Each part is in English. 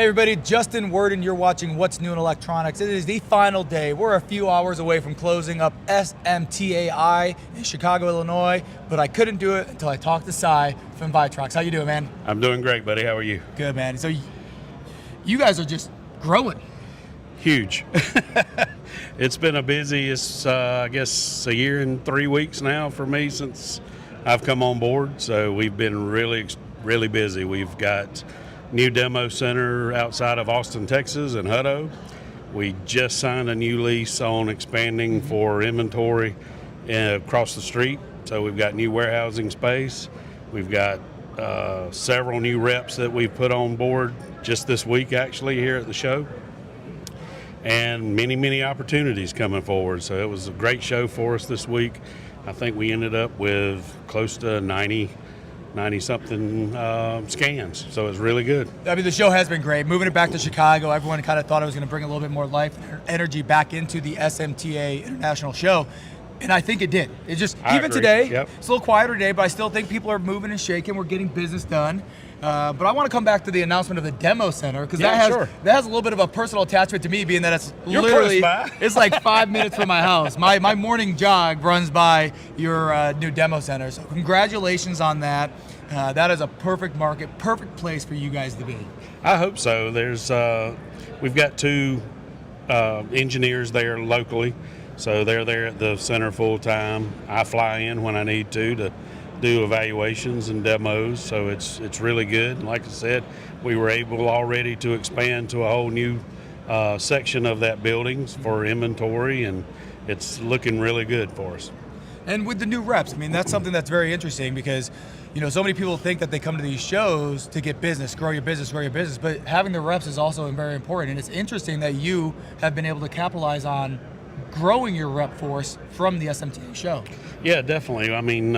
Hey everybody, Justin Worden, you're watching What's New in Electronics. It is the final day. We're a few hours away from closing up SMTA in Chicago, Illinois, but I couldn't do it until I talked to Sy from ViTrox. How you doing, man? I'm doing great, buddy. How are you? Good, man. So you guys are just growing. Huge. It's been I guess a year and 3 weeks now for me since I've come on board. So we've been really busy. We've got new demo center outside of Austin, Texas in Hutto. We just signed a new lease on expanding for inventory across the street. So we've got new warehousing space. We've got several new reps that we've put on board just this week actually here at the show. And many opportunities coming forward. So it was a great show for us this week. I think we ended up with close to 90 something scans, so it was really good. I mean, the show has been great. Moving it back to Chicago, everyone kind of thought it was going to bring a little bit more life and energy back into the SMTA International Show, and I think it did. It just, even today, It's a little quieter today, but I still think people are moving and shaking. We're getting business done. But I want to come back to the announcement of the demo center, because that has a little bit of a personal attachment to me, being that it's literally, it's like 5 minutes from my house. My morning jog runs by your new demo center, so congratulations on that. That is a perfect market, perfect place for you guys to be. I hope so. We've got two engineers there locally, so they're there at the center full time. I fly in when I need to do evaluations and demos, so it's really good. Like I said, we were able already to expand to a whole new section of that building for inventory, and it's looking really good for us. And with the new reps, I mean, that's something that's very interesting, because so many people think that they come to these shows to get business, grow your business, but having the reps is also very important. And it's interesting that you have been able to capitalize on growing your rep force from the SMTA show. Yeah, definitely. I mean,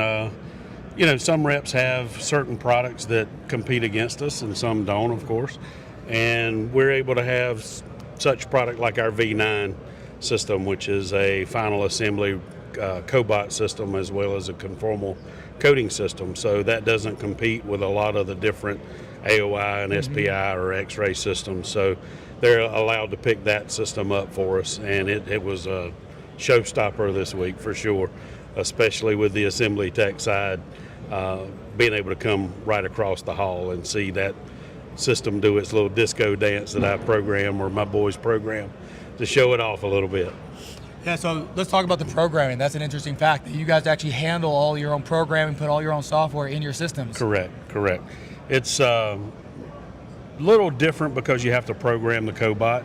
some reps have certain products that compete against us, and some don't, of course. And we're able to have such product like our V9 system, which is a final assembly cobot system, as well as a conformal coating system. So that doesn't compete with a lot of the different AOI and SPI or X-ray systems. So they're allowed to pick that system up for us, and it was a showstopper this week for sure, especially with the assembly tech side. Being able to come right across the hall and see that system do its little disco dance that I program, or my boys program, to show it off a little bit. Yeah, so let's talk about the programming. That's an interesting fact, that you guys actually handle all your own programming, put all your own software in your systems. Correct. It's a little different because you have to program the cobot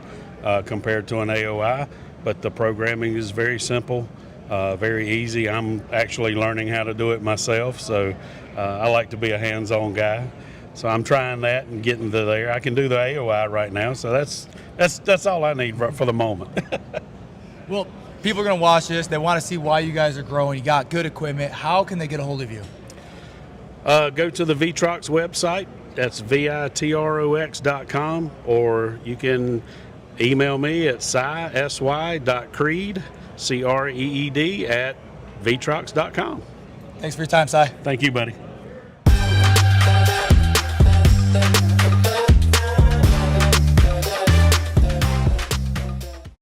compared to an AOI, but the programming is very simple. Very easy. I'm actually learning how to do it myself, so I like to be a hands-on guy. So I'm trying that and getting to there. I can do the AOI right now, so that's all I need for the moment. Well, people are going to watch this. They want to see why you guys are growing. You got good equipment. How can they get a hold of you? Go to the ViTrox website. That's ViTrox.com, or you can email me at sy.creed, CREED @ViTrox.com. Thanks for your time, Sy. Thank you, buddy.